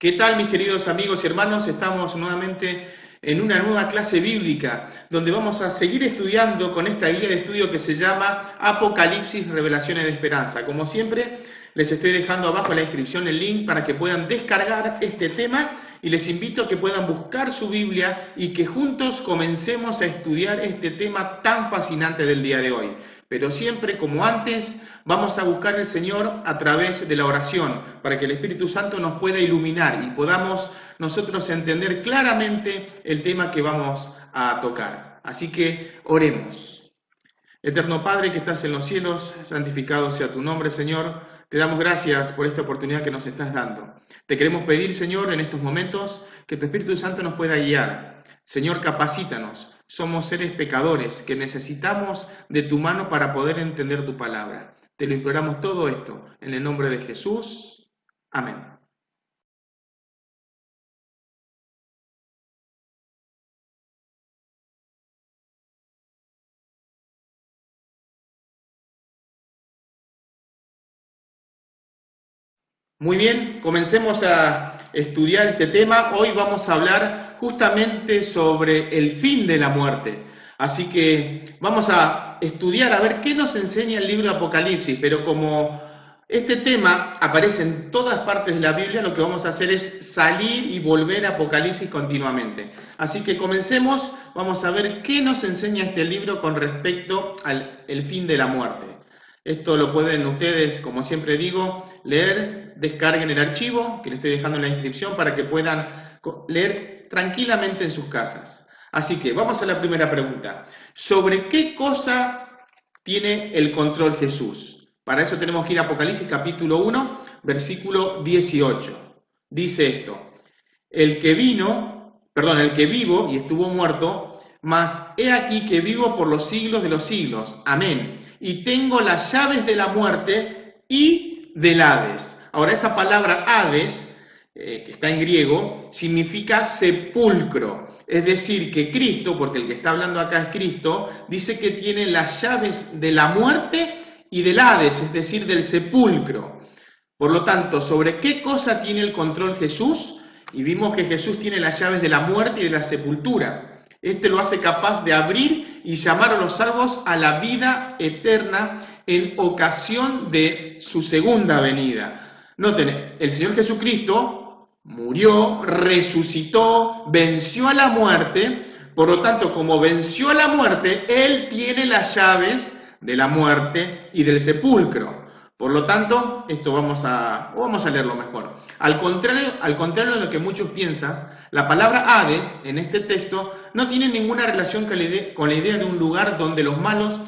¿Qué tal, mis queridos amigos y hermanos? Estamos nuevamente en una nueva clase bíblica donde vamos a seguir estudiando con esta guía de estudio que se llama Apocalipsis, Revelaciones de Esperanza. Como siempre, les estoy dejando abajo en la descripción el link para que puedan descargar este tema y les invito a que puedan buscar su Biblia y que juntos comencemos a estudiar este tema tan fascinante del día de hoy. Pero siempre, como antes, vamos a buscar al Señor a través de la oración para que el Espíritu Santo nos pueda iluminar y podamos nosotros entender claramente el tema que vamos a tocar. Así que oremos. Eterno Padre que estás en los cielos, santificado sea tu nombre, Señor. Te damos gracias por esta oportunidad que nos estás dando. Te queremos pedir, Señor, en estos momentos, que tu Espíritu Santo nos pueda guiar. Señor, capacítanos. Somos seres pecadores que necesitamos de tu mano para poder entender tu palabra. Te lo imploramos todo esto en el nombre de Jesús. Amén. Muy bien, comencemos a estudiar este tema. Hoy vamos a hablar justamente sobre el fin de la muerte. Así que vamos a estudiar a ver qué nos enseña el libro de Apocalipsis, pero como este tema aparece en todas partes de la Biblia, lo que vamos a hacer es salir y volver a Apocalipsis continuamente. Así que comencemos, vamos a ver qué nos enseña este libro con respecto al fin de la muerte. Esto lo pueden ustedes, como siempre digo, leer, descarguen el archivo que les estoy dejando en la descripción para que puedan leer tranquilamente en sus casas. Así que vamos a la primera pregunta. ¿Sobre qué cosa tiene el control Jesús? Para eso tenemos que ir a Apocalipsis capítulo 1, versículo 18. Dice esto: el que vivo y estuvo muerto, mas he aquí que vivo por los siglos de los siglos. Amén. Y tengo las llaves de la muerte y del Hades. Ahora, esa palabra Hades, que está en griego, significa sepulcro. Es decir, que Cristo, porque el que está hablando acá es Cristo, dice que tiene las llaves de la muerte y del Hades, es decir, del sepulcro. Por lo tanto, ¿sobre qué cosa tiene el control Jesús? Y vimos que Jesús tiene las llaves de la muerte y de la sepultura. Este lo hace capaz de abrir y llamar a los salvos a la vida eterna en ocasión de su segunda venida. Noten, el Señor Jesucristo murió, resucitó, venció a la muerte. Por lo tanto, como venció a la muerte, Él tiene las llaves de la muerte y del sepulcro. Por lo tanto, esto vamos a leerlo mejor. Al contrario de lo que muchos piensan, la palabra Hades en este texto no tiene ninguna relación con la idea de un lugar donde los malos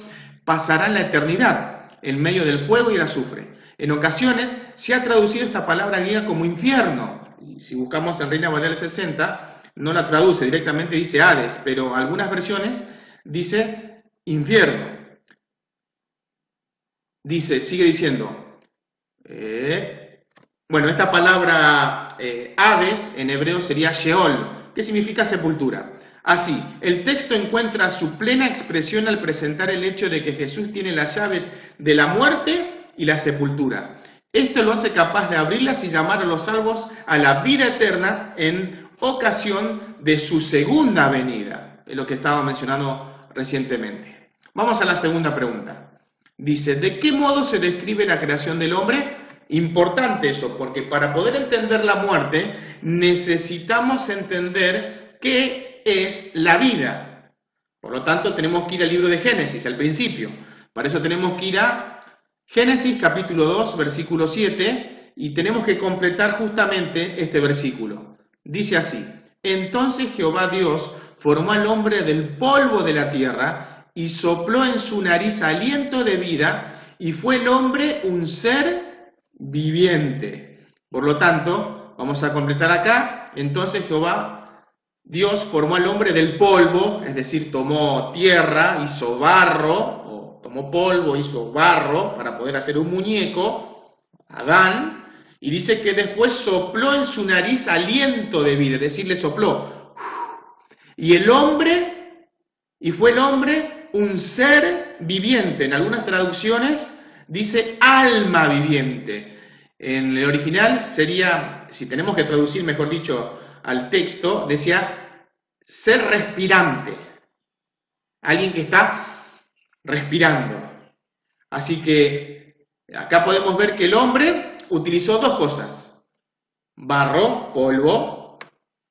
pasarán la eternidad, en medio del fuego y el azufre. En ocasiones se ha traducido esta palabra griega como infierno. Y si buscamos en Reina Valera 60, no la traduce directamente, dice Hades, pero algunas versiones dice infierno. Sigue diciendo, esta palabra Hades en hebreo sería Sheol, que significa sepultura. Así, el texto encuentra su plena expresión al presentar el hecho de que Jesús tiene las llaves de la muerte y la sepultura. Esto lo hace capaz de abrirlas y llamar a los salvos a la vida eterna en ocasión de su segunda venida, es lo que estaba mencionando recientemente. Vamos a la segunda pregunta. Dice, ¿de qué modo se describe la creación del hombre? Importante eso, porque para poder entender la muerte necesitamos entender qué es la vida. Por lo tanto, tenemos que ir al libro de Génesis, al principio. Para eso tenemos que ir a Génesis capítulo 2, versículo 7, y tenemos que completar justamente este versículo. Dice así: entonces Jehová Dios formó al hombre del polvo de la tierra, y sopló en su nariz aliento de vida, y fue el hombre un ser viviente. Por lo tanto, vamos a completar acá. Entonces Jehová, Dios, formó al hombre del polvo, es decir, tomó tierra, hizo barro, o tomó polvo, hizo barro, para poder hacer un muñeco, Adán, y dice que después sopló en su nariz aliento de vida, es decir, le sopló. Y fue el hombre un ser viviente. En algunas traducciones dice alma viviente. En el original sería, si tenemos que traducir, mejor dicho, al texto, decía ser respirante. Alguien que está respirando. Así que acá podemos ver que el hombre utilizó dos cosas. Barro, polvo,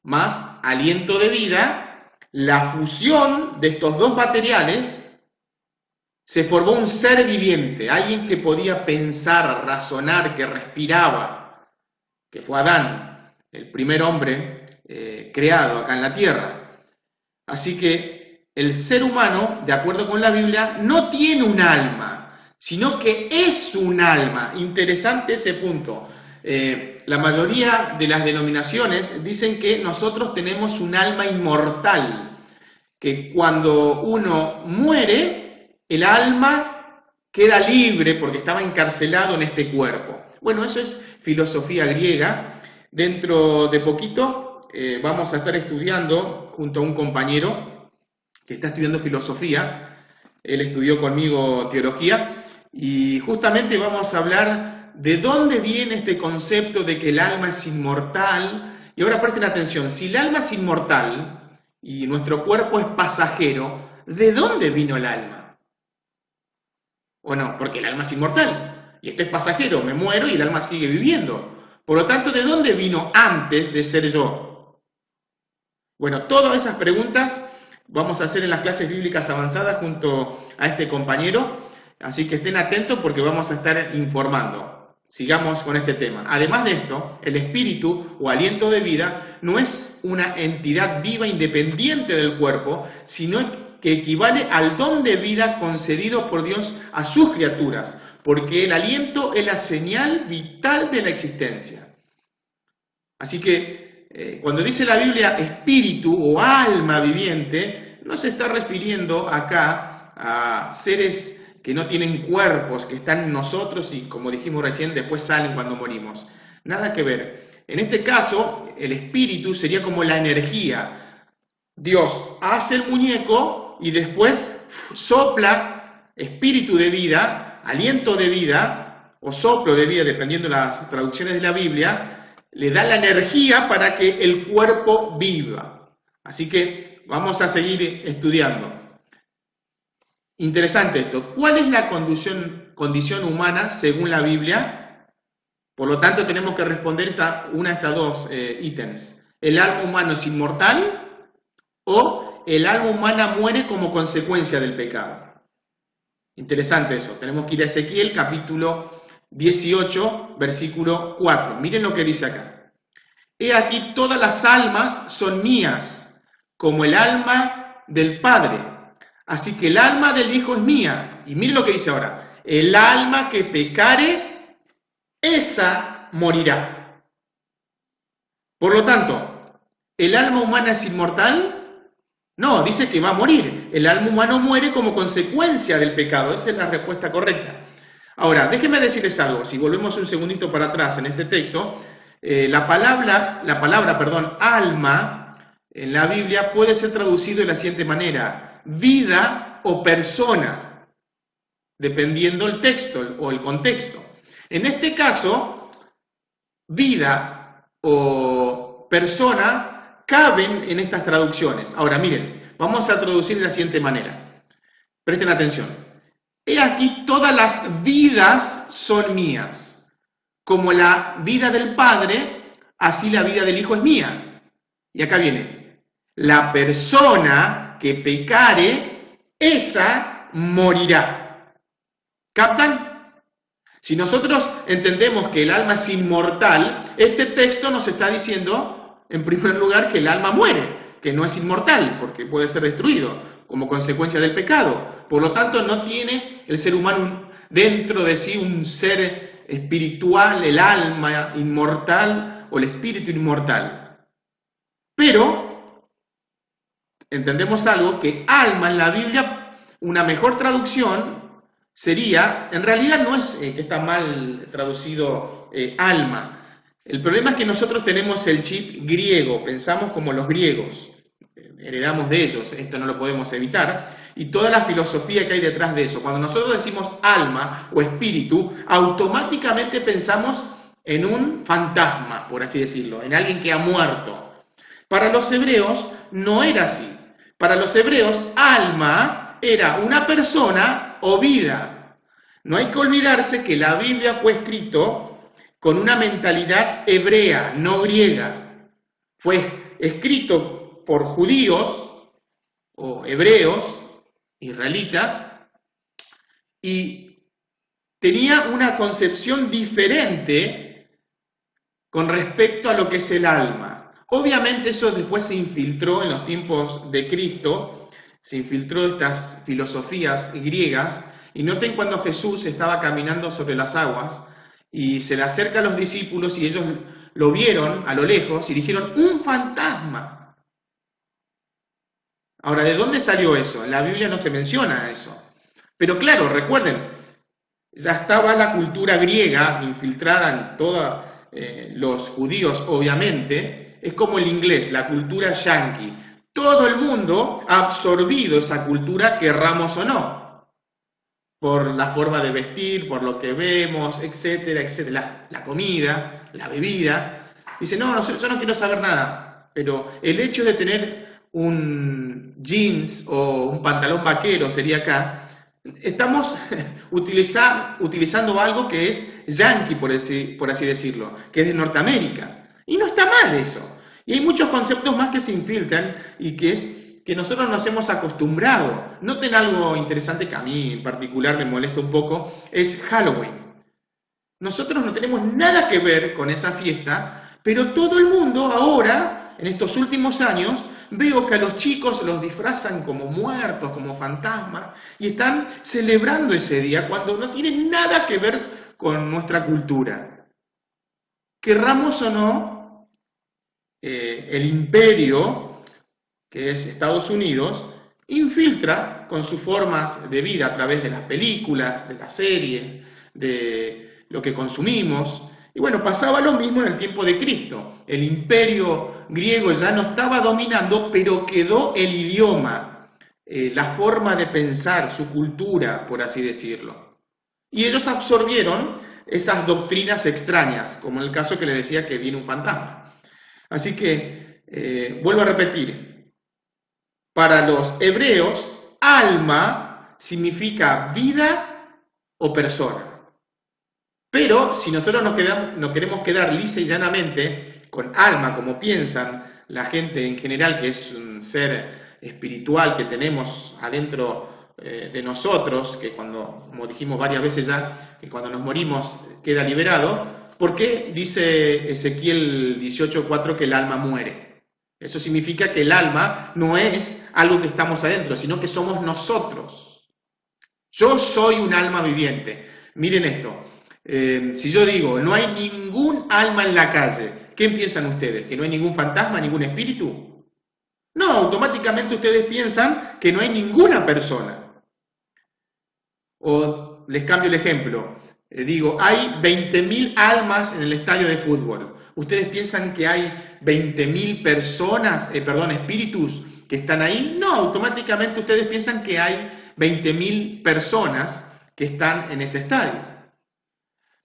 más aliento de vida. La fusión de estos dos materiales se formó un ser viviente, alguien que podía pensar, razonar, que respiraba, que fue Adán, el primer hombre creado acá en la tierra. Así que el ser humano, de acuerdo con la Biblia, no tiene un alma, sino que es un alma. Interesante ese punto. La mayoría de las denominaciones dicen que nosotros tenemos un alma inmortal, que cuando uno muere, el alma queda libre porque estaba encarcelado en este cuerpo. Bueno, eso es filosofía griega. Dentro de poquito vamos a estar estudiando junto a un compañero que está estudiando filosofía. Él estudió conmigo teología y justamente vamos a hablar de dónde viene este concepto de que el alma es inmortal. Y ahora presten atención, si el alma es inmortal y nuestro cuerpo es pasajero, ¿de dónde vino el alma? ¿O no? Porque el alma es inmortal, y este es pasajero, me muero y el alma sigue viviendo. Por lo tanto, ¿de dónde vino antes de ser yo? Bueno, todas esas preguntas vamos a hacer en las clases bíblicas avanzadas junto a este compañero, así que estén atentos porque vamos a estar informando. Sigamos con este tema. Además de esto, el espíritu o aliento de vida no es una entidad viva independiente del cuerpo, sino que equivale al don de vida concedido por Dios a sus criaturas, porque el aliento es la señal vital de la existencia. Así que cuando dice la Biblia espíritu o alma viviente, no se está refiriendo acá a seres que no tienen cuerpos, que están en nosotros y, como dijimos recién, después salen cuando morimos. Nada que ver. En este caso, el espíritu sería como la energía. Dios hace el muñeco y después sopla espíritu de vida, aliento de vida, o soplo de vida, dependiendo de las traducciones de la Biblia, le da la energía para que el cuerpo viva. Así que vamos a seguir estudiando. Interesante esto. ¿Cuál es la condición humana según la Biblia? Por lo tanto, tenemos que responder una de estas dos ítems. ¿El alma humana es inmortal o el alma humana muere como consecuencia del pecado? Interesante eso. Tenemos que ir a Ezequiel capítulo 18, versículo 4. Miren lo que dice acá. He aquí todas las almas son mías, como el alma del Padre. Así que el alma del Hijo es mía. Y miren lo que dice ahora. El alma que pecare, esa morirá. Por lo tanto, ¿el alma humana es inmortal? No, dice que va a morir. El alma humana muere como consecuencia del pecado. Esa es la respuesta correcta. Ahora, déjenme decirles algo. Si volvemos un segundito para atrás en este texto, la palabra, alma, en la Biblia puede ser traducido de la siguiente manera: vida o persona, dependiendo el texto o el contexto. En este caso, vida o persona caben en estas traducciones. Ahora, miren, vamos a traducir de la siguiente manera. Presten atención. He aquí todas las vidas son mías. Como la vida del Padre, así la vida del Hijo es mía. Y acá viene. La persona que pecare, esa morirá. ¿Captan? Si nosotros entendemos que el alma es inmortal, este texto nos está diciendo, en primer lugar, que el alma muere, que no es inmortal, porque puede ser destruido como consecuencia del pecado. Por lo tanto, no tiene el ser humano dentro de sí un ser espiritual, el alma inmortal o el espíritu inmortal. Pero entendemos algo, que alma en la Biblia, una mejor traducción sería, en realidad no es que está mal traducido alma. El problema es que nosotros tenemos el chip griego, pensamos como los griegos, heredamos de ellos, esto no lo podemos evitar, y toda la filosofía que hay detrás de eso. Cuando nosotros decimos alma o espíritu, automáticamente pensamos en un fantasma, por así decirlo, en alguien que ha muerto. Para los hebreos no era así. Para los hebreos, alma era una persona o vida. No hay que olvidarse que la Biblia fue escrito con una mentalidad hebrea, no griega. Fue escrito por judíos o hebreos, israelitas, y tenía una concepción diferente con respecto a lo que es el alma. Obviamente eso después se infiltró en los tiempos de Cristo, se infiltró estas filosofías griegas, y noten cuando Jesús estaba caminando sobre las aguas, y se le acerca a los discípulos, y ellos lo vieron a lo lejos, y dijeron, ¡un fantasma! Ahora, ¿de dónde salió eso? En la Biblia no se menciona eso. Pero claro, recuerden, ya estaba la cultura griega infiltrada en todos los judíos, obviamente. Es como el inglés, la cultura yanqui. Todo el mundo ha absorbido esa cultura, querramos o no, por la forma de vestir, por lo que vemos, etcétera, etcétera, la comida, la bebida. Dice, no, yo no quiero saber nada, pero el hecho de tener un jeans o un pantalón vaquero, sería acá, estamos utilizando algo que es yanqui, por así decirlo, que es de Norteamérica. Y no está mal eso. Y hay muchos conceptos más que se infiltran y que nosotros nos hemos acostumbrado. Noten algo interesante que a mí en particular me molesta un poco, es Halloween. Nosotros no tenemos nada que ver con esa fiesta, pero todo el mundo ahora, en estos últimos años, veo que a los chicos los disfrazan como muertos, como fantasmas, y están celebrando ese día cuando no tiene nada que ver con nuestra cultura. Querramos o no, el imperio, que es Estados Unidos, infiltra con sus formas de vida a través de las películas, de las series, de lo que consumimos. Y bueno, pasaba lo mismo en el tiempo de Cristo. El imperio griego ya no estaba dominando, pero quedó el idioma, la forma de pensar, su cultura, por así decirlo. Y ellos absorbieron esas doctrinas extrañas, como en el caso que les decía que viene un fantasma. Así que, vuelvo a repetir, para los hebreos, alma significa vida o persona. Pero si nosotros nos queremos quedar lisa y llanamente con alma, como piensan la gente en general, que es un ser espiritual que tenemos adentro de nosotros, que cuando, como dijimos varias veces ya, que cuando nos morimos queda liberado, ¿por qué dice Ezequiel 18:4 que el alma muere? Eso significa que el alma no es algo que estamos adentro, sino que somos nosotros. Yo soy un alma viviente. Miren esto. Si yo digo, no hay ningún alma en la calle, ¿qué piensan ustedes? ¿Que no hay ningún fantasma, ningún espíritu? No, automáticamente ustedes piensan que no hay ninguna persona. O les cambio el ejemplo, digo, hay 20.000 almas en el estadio de fútbol. ¿Ustedes piensan que hay 20.000 personas, espíritus que están ahí? No, automáticamente ustedes piensan que hay 20.000 personas que están en ese estadio.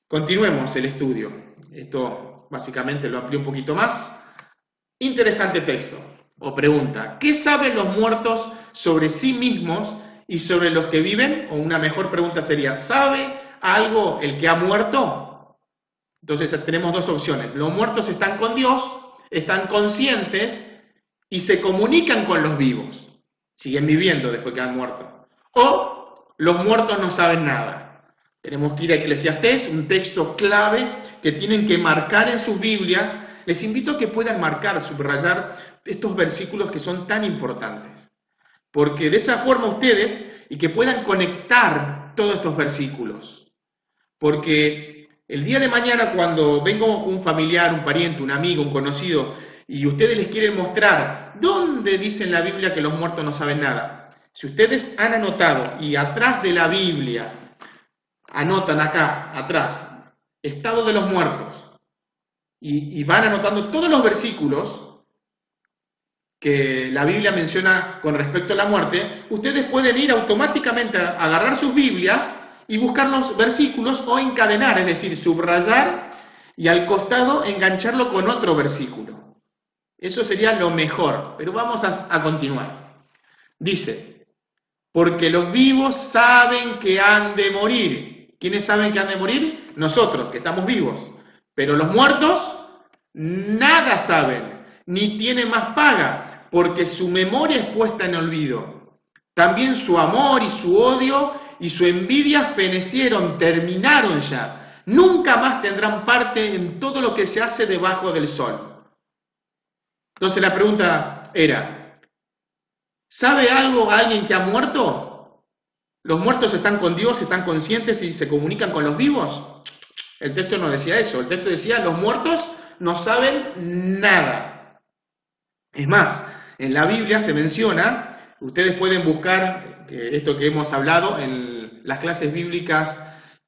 Continuemos el estudio. Esto básicamente lo amplío un poquito más. Interesante texto o pregunta. ¿Qué saben los muertos sobre sí mismos y sobre los que viven? O una mejor pregunta sería, ¿sabe algo el que ha muerto? Entonces tenemos dos opciones. Los muertos están con Dios, están conscientes y se comunican con los vivos. Siguen viviendo después que han muerto. O los muertos no saben nada. Tenemos que ir a Eclesiastés, un texto clave que tienen que marcar en sus Biblias. Les invito a que puedan marcar, subrayar estos versículos que son tan importantes. Porque de esa forma ustedes, y que puedan conectar todos estos versículos. Porque el día de mañana cuando venga un familiar, un pariente, un amigo, un conocido, y ustedes les quieren mostrar dónde dice en la Biblia que los muertos no saben nada. Si ustedes han anotado y atrás de la Biblia anotan acá, atrás, estado de los muertos, y van anotando todos los versículos que la Biblia menciona con respecto a la muerte, ustedes pueden ir automáticamente a agarrar sus Biblias y buscar los versículos o encadenar, es decir, subrayar y al costado engancharlo con otro versículo. Eso sería lo mejor, pero vamos a continuar. Dice, porque los vivos saben que han de morir. ¿Quiénes saben que han de morir? Nosotros, que estamos vivos. Pero los muertos nada saben, ni tienen más paga, porque su memoria es puesta en olvido. También su amor y su odio y su envidia fenecieron, terminaron ya. Nunca más tendrán parte en todo lo que se hace debajo del sol. Entonces la pregunta era, ¿sabe algo alguien que ha muerto? ¿Los muertos están con Dios, están conscientes y se comunican con los vivos? El texto no decía eso, el texto decía, los muertos no saben nada. Es más, en la Biblia se menciona, ustedes pueden buscar esto que hemos hablado en las clases bíblicas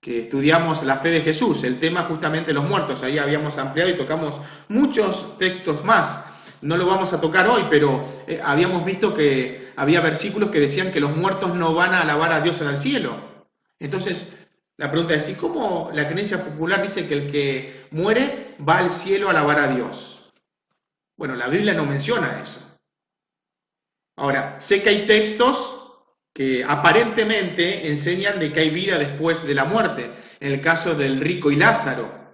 que estudiamos la fe de Jesús, el tema justamente de los muertos, ahí habíamos ampliado y tocamos muchos textos más. No lo vamos a tocar hoy, pero habíamos visto que había versículos que decían que los muertos no van a alabar a Dios en el cielo. Entonces, la pregunta es, ¿y cómo la creencia popular dice que el que muere va al cielo a alabar a Dios? Bueno, la Biblia no menciona eso. Ahora, sé que hay textos que aparentemente enseñan de que hay vida después de la muerte. En el caso del rico y Lázaro,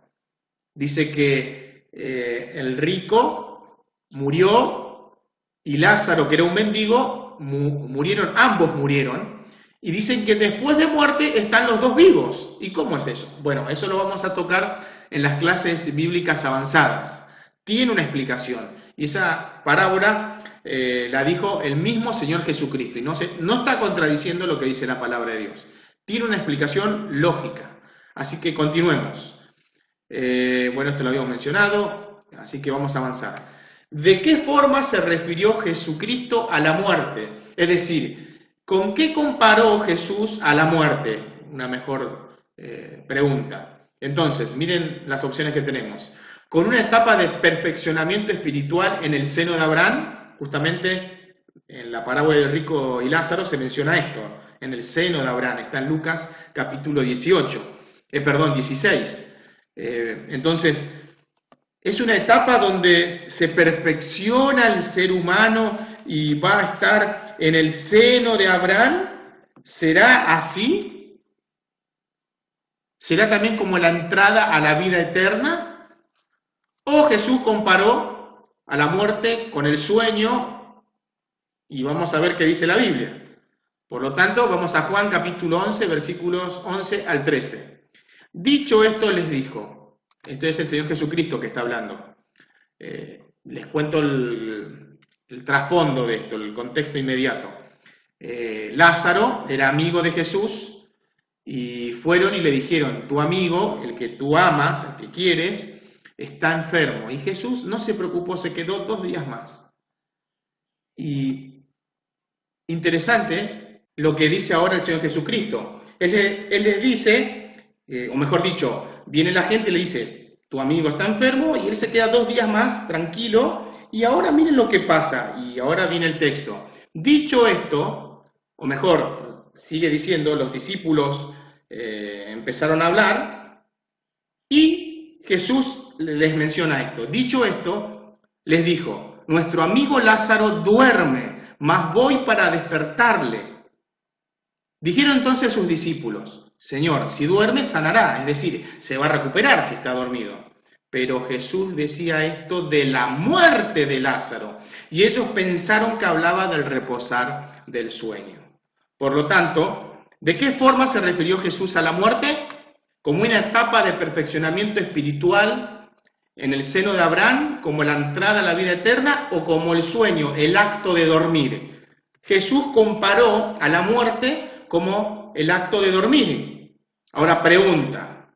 dice que el rico murió y Lázaro, que era un mendigo, murieron, ambos murieron. Y dicen que después de muerte están los dos vivos. ¿Y cómo es eso? Bueno, eso lo vamos a tocar en las clases bíblicas avanzadas. Tiene una explicación. Y esa parábola la dijo el mismo Señor Jesucristo. Y no está contradiciendo lo que dice la palabra de Dios. Tiene una explicación lógica. Así que continuemos. Bueno, esto lo habíamos mencionado, así que vamos a avanzar. ¿De qué forma se refirió Jesucristo a la muerte? Es decir, ¿con qué comparó Jesús a la muerte? Una mejor pregunta. Entonces, miren las opciones que tenemos. Con una etapa de perfeccionamiento espiritual en el seno de Abraham, justamente en la parábola del rico y Lázaro se menciona esto, en el seno de Abraham, está en Lucas capítulo 16. Entonces, es una etapa donde se perfecciona el ser humano y va a estar en el seno de Abraham. ¿Será así? ¿Será también como la entrada a la vida eterna? ¿O Jesús comparó a la muerte con el sueño? Y vamos a ver qué dice la Biblia. Por lo tanto, vamos a Juan capítulo 11, versículos 11 al 13. Dicho esto, les dijo, esto es el Señor Jesucristo que está hablando. Les cuento el trasfondo de esto, el contexto inmediato. Lázaro era amigo de Jesús y fueron y le dijeron, tu amigo, el que tú amas, el que quieres, está enfermo. Y Jesús no se preocupó, se quedó 2 días más. Y interesante lo que dice ahora el Señor Jesucristo. Él les dice, o mejor dicho, viene la gente y le dice, tu amigo está enfermo, y él se queda 2 días más tranquilo, y ahora miren lo que pasa, y ahora viene el texto. Dicho esto, o mejor, sigue diciendo, los discípulos empezaron a hablar, y Jesús les menciona esto. Dicho esto, les dijo, nuestro amigo Lázaro duerme, mas voy para despertarle. Dijeron entonces sus discípulos, Señor, si duerme, sanará, es decir, se va a recuperar si está dormido. Pero Jesús decía esto de la muerte de Lázaro, y ellos pensaron que hablaba del reposar del sueño. Por lo tanto, ¿de qué forma se refirió Jesús a la muerte? Como una etapa de perfeccionamiento espiritual en el seno de Abraham, como la entrada a la vida eterna, o como el sueño, el acto de dormir. Jesús comparó a la muerte como el acto de dormir. Ahora pregunta,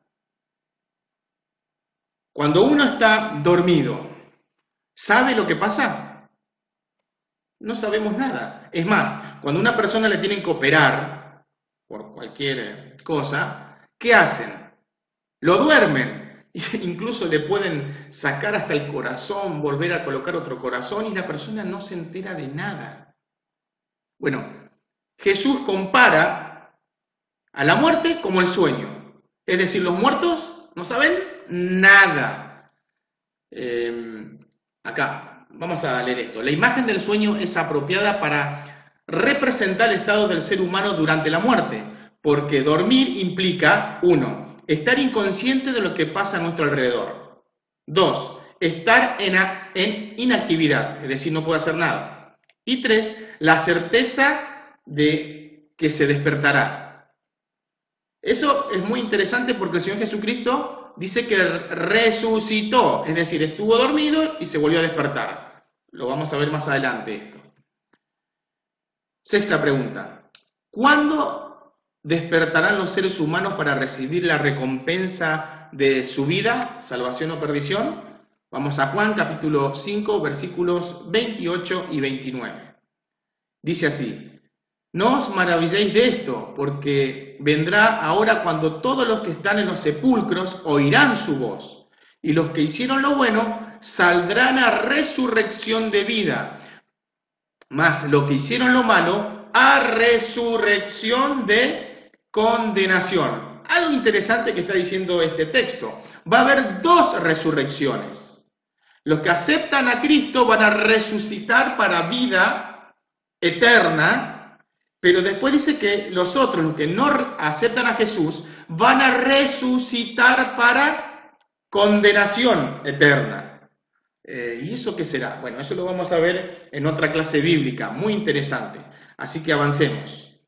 cuando uno está dormido, ¿sabe lo que pasa? No sabemos nada. Es más, cuando a una persona le tienen que operar por cualquier cosa, ¿qué hacen? Lo duermen. Incluso le pueden sacar hasta el corazón, volver a colocar otro corazón y la persona no se entera de nada. Bueno, Jesús compara a la muerte como el sueño. Es decir, los muertos no saben nada. Acá, vamos a leer esto. La imagen del sueño es apropiada para representar el estado del ser humano durante la muerte, porque dormir implica, 1, estar inconsciente de lo que pasa a nuestro alrededor. 2, estar en inactividad, es decir, no puede hacer nada. Y 3, la certeza de que se despertará. Eso es muy interesante porque el Señor Jesucristo dice que resucitó, es decir, estuvo dormido y se volvió a despertar. Lo vamos a ver más adelante esto. Sexta pregunta. ¿Cuándo despertarán los seres humanos para recibir la recompensa de su vida, salvación o perdición? Vamos a Juan capítulo 5, versículos 28 y 29. Dice así: no os maravilléis de esto, porque vendrá ahora cuando todos los que están en los sepulcros oirán su voz, y los que hicieron lo bueno saldrán a resurrección de vida, mas los que hicieron lo malo a resurrección de condenación. Algo interesante que está diciendo este texto. Va a haber dos resurrecciones. Los que aceptan a Cristo van a resucitar para vida eterna, pero después dice que los otros, los que no aceptan a Jesús, van a resucitar para condenación eterna. ¿Y eso qué será? Bueno, eso lo vamos a ver en otra clase bíblica, muy interesante. Así que avancemos.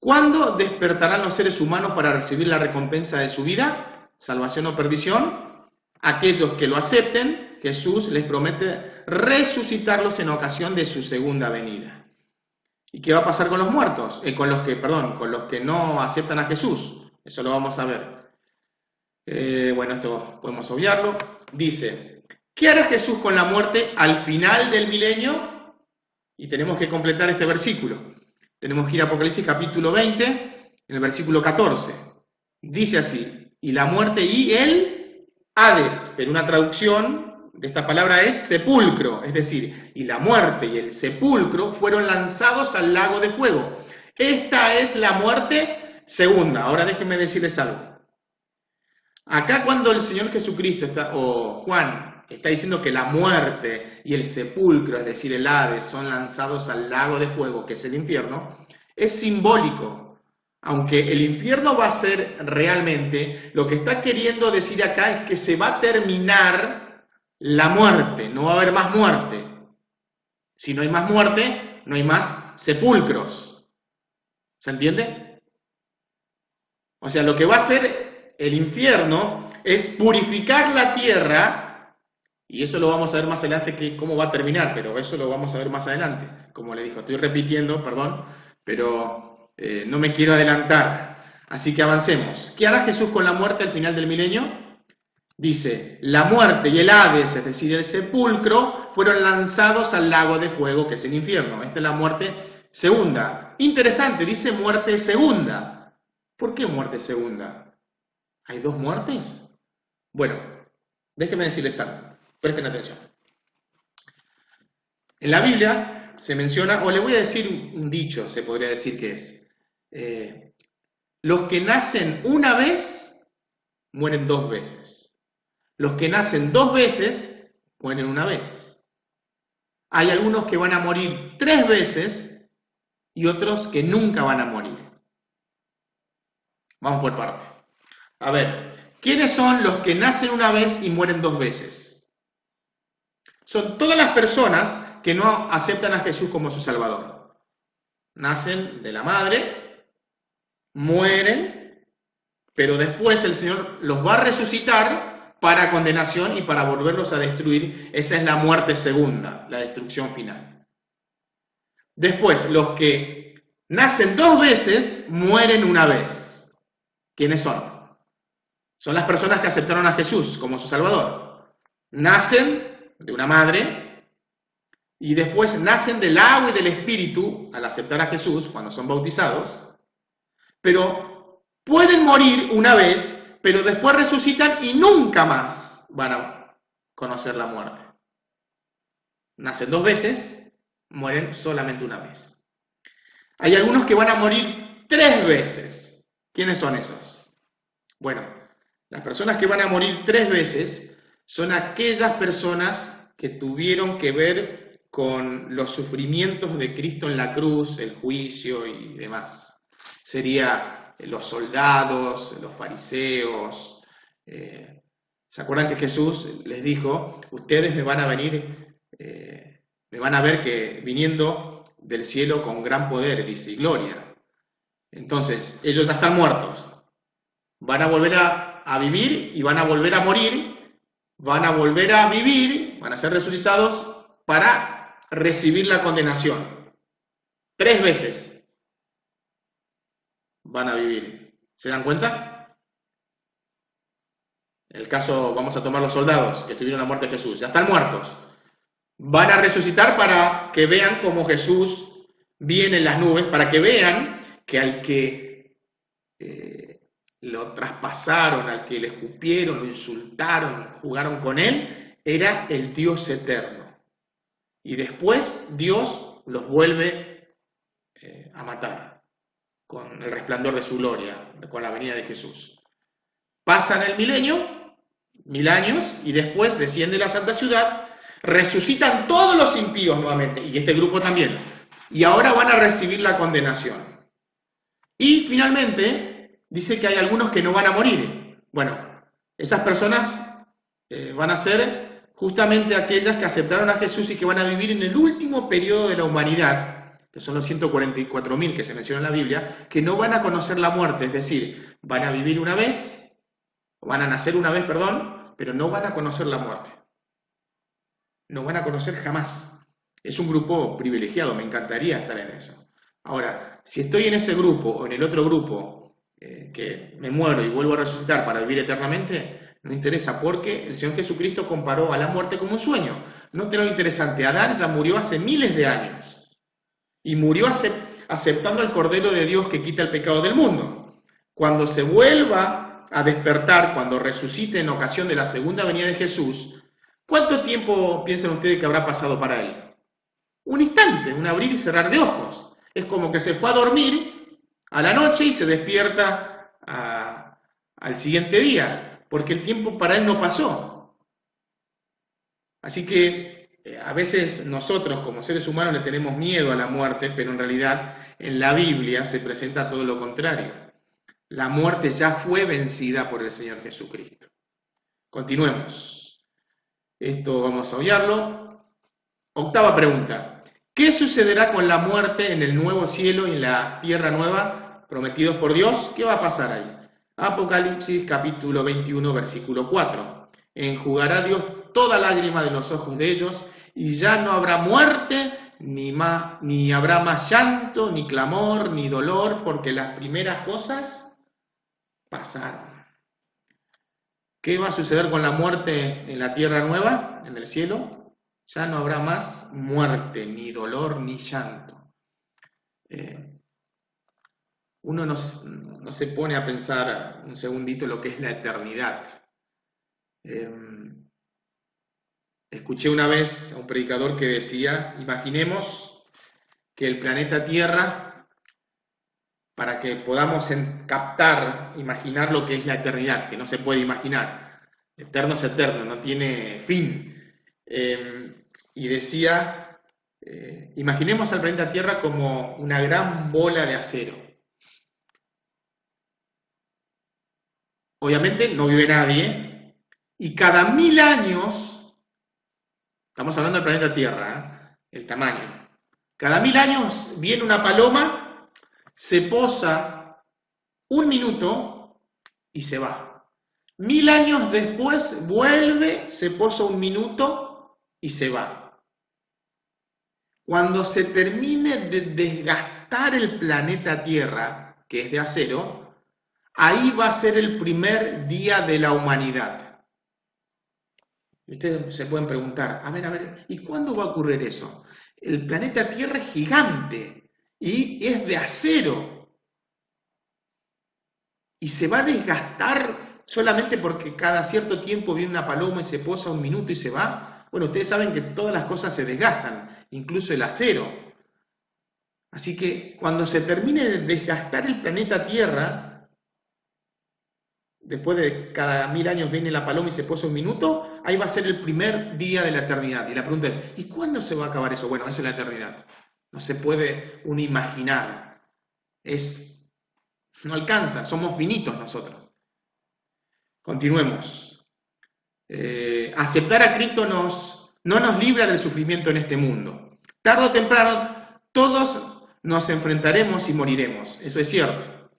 ¿Cuándo despertarán los seres humanos para recibir la recompensa de su vida? ¿Salvación o perdición? Aquellos que lo acepten, Jesús les promete resucitarlos en ocasión de su segunda venida. ¿Y qué va a pasar con los muertos? Con los que no aceptan a Jesús. Eso lo vamos a ver. Bueno, esto podemos obviarlo. Dice: ¿qué hará Jesús con la muerte al final del milenio? Y tenemos que completar este versículo. Tenemos que ir a Apocalipsis capítulo 20, en el versículo 14. Dice así: y la muerte y el Hades, pero una traducción de esta palabra es sepulcro, es decir, y la muerte y el sepulcro fueron lanzados al lago de fuego. Esta es la muerte segunda. Ahora déjenme decirles algo. Acá cuando el Señor Jesucristo o Juan está diciendo que la muerte y el sepulcro, es decir, el Hades, son lanzados al lago de fuego, que es el infierno, es simbólico. Aunque el infierno va a ser realmente, lo que está queriendo decir acá es que se va a terminar la muerte, no va a haber más muerte. Si no hay más muerte, no hay más sepulcros. ¿Se entiende? O sea, lo que va a hacer el infierno es purificar la tierra, y eso lo vamos a ver más adelante, que cómo va a terminar, pero eso lo vamos a ver más adelante. Como le dijo, estoy repitiendo, perdón, pero no me quiero adelantar. Así que avancemos. ¿Qué hará Jesús con la muerte al final del milenio? Dice: la muerte y el Hades, es decir, el sepulcro, fueron lanzados al lago de fuego, que es el infierno. Esta es la muerte segunda. Interesante, dice muerte segunda. ¿Por qué muerte segunda? ¿Hay dos muertes? Bueno, déjenme decirles algo. Presten atención. En la Biblia se menciona, o le voy a decir un dicho, se podría decir que es: los que nacen una vez, mueren dos veces. Los que nacen dos veces, mueren una vez. Hay algunos que van a morir 3 veces y otros que nunca van a morir. Vamos por parte. A ver, ¿quiénes son los que nacen una vez y mueren 2 veces? Son todas las personas que no aceptan a Jesús como su Salvador. Nacen de la madre, mueren, pero después el Señor los va a resucitar para condenación y para volverlos a destruir. Esa es la muerte segunda, la destrucción final. Después, los que nacen 2 veces, mueren una vez. ¿Quiénes son? Son las personas que aceptaron a Jesús como su Salvador. Nacen de una madre y después nacen del agua y del Espíritu al aceptar a Jesús cuando son bautizados. Pero pueden morir una vez, pero después resucitan y nunca más van a conocer la muerte. Nacen 2 veces, mueren solamente una vez. Hay algunos que van a morir 3 veces. ¿Quiénes son esos? Bueno, Las personas que van a morir 3 veces son aquellas personas que tuvieron que ver con los sufrimientos de Cristo en la cruz, el juicio y demás. Sería los soldados, los fariseos. ¿Se acuerdan que Jesús les dijo, ustedes me van a venir, me van a ver que viniendo del cielo con gran poder, dice, y gloria? Entonces, ellos ya están muertos. Van a volver a vivir y van a volver a morir, van a volver a vivir, van a ser resucitados para recibir la condenación. 3 veces van a vivir. ¿Se dan cuenta? En el caso, vamos a tomar los soldados que tuvieron la muerte de Jesús, ya están muertos. Van a resucitar para que vean cómo Jesús viene en las nubes, para que vean que al que lo traspasaron, al que le escupieron, lo insultaron, jugaron con él, era el Dios eterno. Y después Dios los vuelve a matar con el resplandor de su gloria, con la venida de Jesús. Pasan el milenio, 1000 años, y después desciende la Santa Ciudad, resucitan todos los impíos nuevamente, y este grupo también, y ahora van a recibir la condenación. Y finalmente dice que hay algunos que no van a morir. Bueno, esas personas van a ser justamente aquellas que aceptaron a Jesús y que van a vivir en el último periodo de la humanidad, que son los 144.000 que se mencionan en la Biblia, que no van a conocer la muerte, es decir, van a vivir una vez, van a nacer una vez, perdón, pero no van a conocer la muerte. No van a conocer jamás. Es un grupo privilegiado, me encantaría estar en eso. Ahora, si estoy en ese grupo o en el otro grupo, que me muero y vuelvo a resucitar para vivir eternamente, no interesa, porque el Señor Jesucristo comparó a la muerte como un sueño. Noten lo interesante, Adán ya murió hace miles de años, y murió aceptando al Cordero de Dios que quita el pecado del mundo. Cuando se vuelva a despertar, cuando resucite en ocasión de la segunda venida de Jesús, ¿cuánto tiempo piensan ustedes que habrá pasado para él? Un instante, un abrir y cerrar de ojos. Es como que se fue a dormir a la noche y se despierta al siguiente día, porque el tiempo para él no pasó. Así que a veces nosotros como seres humanos le tenemos miedo a la muerte, pero en realidad en la Biblia se presenta todo lo contrario. La muerte ya fue vencida por el Señor Jesucristo. Continuemos. Esto vamos a obviarlo. 8ª pregunta. ¿Qué sucederá con la muerte en el nuevo cielo y en la tierra nueva prometidos por Dios? ¿Qué va a pasar ahí? Apocalipsis capítulo 21, versículo 4. Enjugará Dios toda lágrima de los ojos de ellos, y ya no habrá muerte, ni habrá más llanto, ni clamor, ni dolor, porque las primeras cosas pasaron. ¿Qué va a suceder con la muerte en la tierra nueva, en el cielo? Ya no habrá más muerte, ni dolor, ni llanto. Uno no se pone a pensar un segundito lo que es la eternidad. Escuché una vez a un predicador que decía, imaginemos que el planeta Tierra, para que podamos captar, imaginar lo que es la eternidad, que no se puede imaginar. Eterno es eterno, no tiene fin. Y decía, imaginemos al planeta Tierra como una gran bola de acero. Obviamente no vive nadie, y cada 1000 años, estamos hablando del planeta Tierra, el tamaño, cada 1000 años viene una paloma, se posa 1 minuto y se va. 1000 años después vuelve, se posa 1 minuto y se va. Cuando se termine de desgastar el planeta Tierra, que es de acero, ahí va a ser el primer día de la humanidad. Y ustedes se pueden preguntar, a ver, ¿y cuándo va a ocurrir eso? El planeta Tierra es gigante y es de acero. Y se va a desgastar solamente porque cada cierto tiempo viene una paloma y se posa 1 minuto y se va. Bueno, ustedes saben que todas las cosas se desgastan, incluso el acero. Así que cuando se termine de desgastar el planeta Tierra, después de cada 1000 años viene la paloma y se posa 1 minuto, ahí va a ser el primer día de la eternidad. Y la pregunta es, ¿y cuándo se va a acabar eso? Bueno, eso es la eternidad. No se puede uno imaginar. No alcanza, somos finitos nosotros. Continuemos. Aceptar a Cristo no nos libra del sufrimiento en este mundo. Tarde o temprano, todos nos enfrentaremos y moriremos, eso es cierto.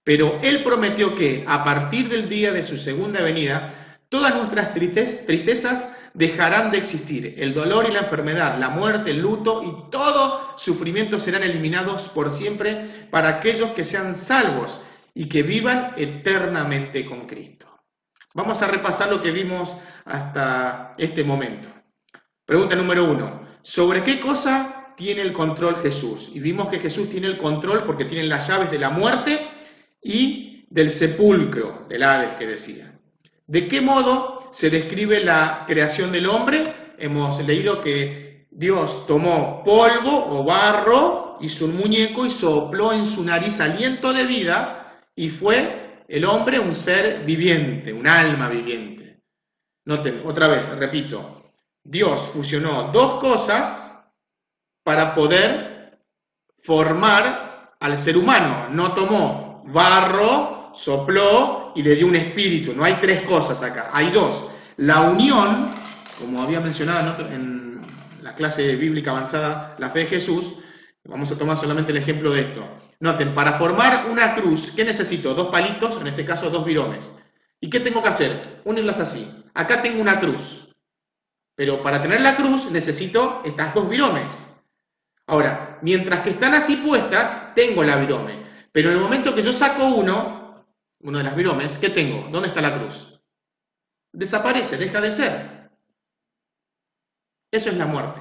Pero Él prometió que a partir del día de su segunda venida, todas nuestras tristezas dejarán de existir. El dolor y la enfermedad, la muerte, el luto y todo sufrimiento serán eliminados por siempre para aquellos que sean salvos y que vivan eternamente con Cristo. Vamos a repasar lo que vimos hasta este momento. Pregunta número 1. ¿Sobre qué cosa tiene el control Jesús? Y vimos que Jesús tiene el control porque tiene las llaves de la muerte y del sepulcro, del Hades que decía. ¿De qué modo se describe la creación del hombre? Hemos leído que Dios tomó polvo o barro, hizo un muñeco y sopló en su nariz aliento de vida y fue el hombre un ser viviente, un alma viviente. Noten, otra vez, repito, Dios fusionó dos cosas para poder formar al ser humano. No tomó barro, sopló y le dio un espíritu. No hay tres cosas acá, hay dos. La unión, como había mencionado en la clase bíblica avanzada, la fe de Jesús, vamos a tomar solamente el ejemplo de esto. Noten, para formar una cruz, ¿qué necesito? 2 palitos, en este caso 2 viromes. ¿Y qué tengo que hacer? Unirlas así. Acá tengo una cruz. Pero para tener la cruz necesito estas 2 viromes. Ahora, mientras que están así puestas, tengo la virome. Pero en el momento que yo saco uno de las viromes, ¿qué tengo? ¿Dónde está la cruz? Desaparece, deja de ser. Eso es la muerte.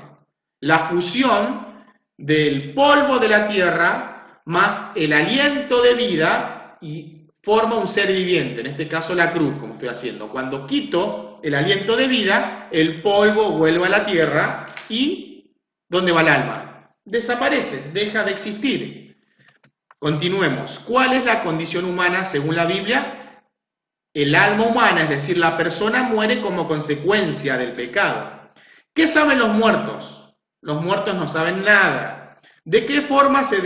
La fusión del polvo de la tierra más el aliento de vida y forma un ser viviente, en este caso la cruz, como estoy haciendo. Cuando quito el aliento de vida, el polvo vuelve a la tierra y ¿dónde va el alma? Desaparece, deja de existir. Continuemos. ¿Cuál es la condición humana según la Biblia? El alma humana, es decir, la persona muere como consecuencia del pecado. ¿Qué saben los muertos? Los muertos no saben nada. ¿De qué forma se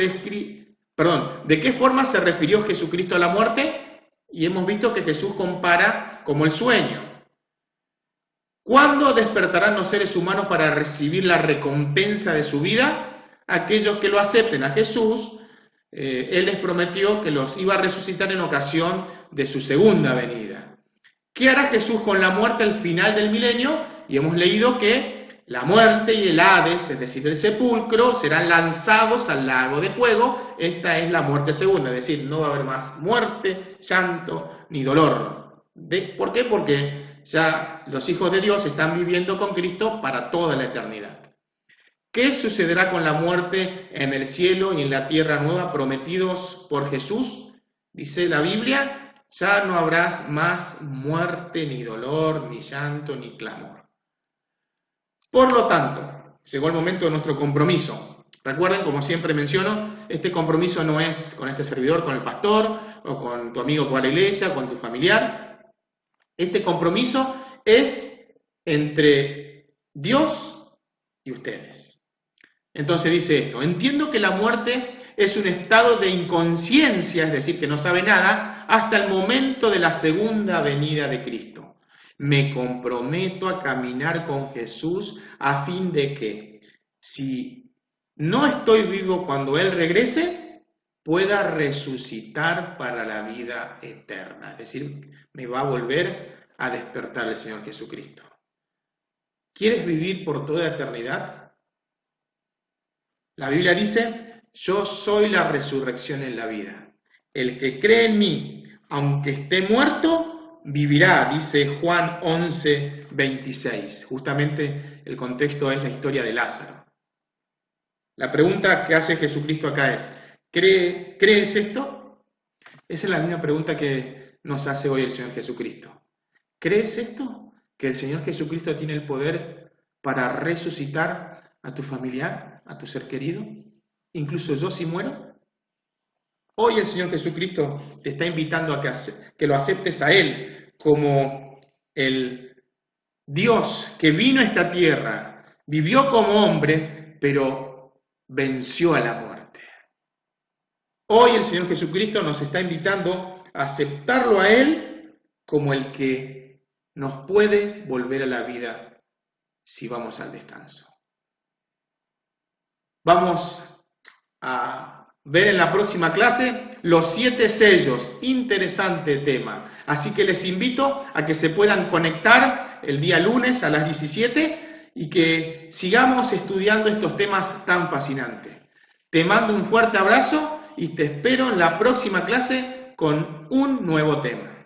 refirió Jesucristo a la muerte? Y hemos visto que Jesús compara como el sueño. ¿Cuándo despertarán los seres humanos para recibir la recompensa de su vida? Aquellos que lo acepten a Jesús, Él les prometió que los iba a resucitar en ocasión de su segunda venida. ¿Qué hará Jesús con la muerte al final del milenio? Y hemos leído que la muerte y el Hades, es decir, el sepulcro, serán lanzados al lago de fuego. Esta es la muerte segunda, es decir, no va a haber más muerte, llanto ni dolor. ¿Por qué? Porque ya los hijos de Dios están viviendo con Cristo para toda la eternidad. ¿Qué sucederá con la muerte en el cielo y en la tierra nueva prometidos por Jesús? Dice la Biblia, ya no habrá más muerte, ni dolor, ni llanto, ni clamor. Por lo tanto, llegó el momento de nuestro compromiso. Recuerden, como siempre menciono, este compromiso no es con este servidor, con el pastor, o con tu amigo que va a la iglesia, o con tu familiar. Este compromiso es entre Dios y ustedes. Entonces dice esto: entiendo que la muerte es un estado de inconsciencia, es decir, que no sabe nada, hasta el momento de la segunda venida de Cristo. Me comprometo a caminar con Jesús a fin de que, si no estoy vivo cuando Él regrese, pueda resucitar para la vida eterna. Es decir, me va a volver a despertar el Señor Jesucristo. ¿Quieres vivir por toda eternidad? La Biblia dice, yo soy la resurrección en la vida. El que cree en mí, aunque esté muerto, vivirá, dice Juan 11:26. Justamente el contexto es la historia de Lázaro. La pregunta que hace Jesucristo acá es, ¿crees esto? Esa es la misma pregunta que nos hace hoy el Señor Jesucristo. ¿Crees esto? ¿Que el Señor Jesucristo tiene el poder para resucitar a tu familiar, a tu ser querido? Incluso yo si muero. Hoy el Señor Jesucristo te está invitando a que lo aceptes a Él como el Dios que vino a esta tierra, vivió como hombre, pero venció a la muerte. Hoy el Señor Jesucristo nos está invitando a aceptarlo a Él como el que nos puede volver a la vida si vamos al descanso. Vamos a ver en la próxima clase los 7 sellos, interesante tema. Así que les invito a que se puedan conectar el día lunes a las 17 y que sigamos estudiando estos temas tan fascinantes. Te mando un fuerte abrazo y te espero en la próxima clase con un nuevo tema.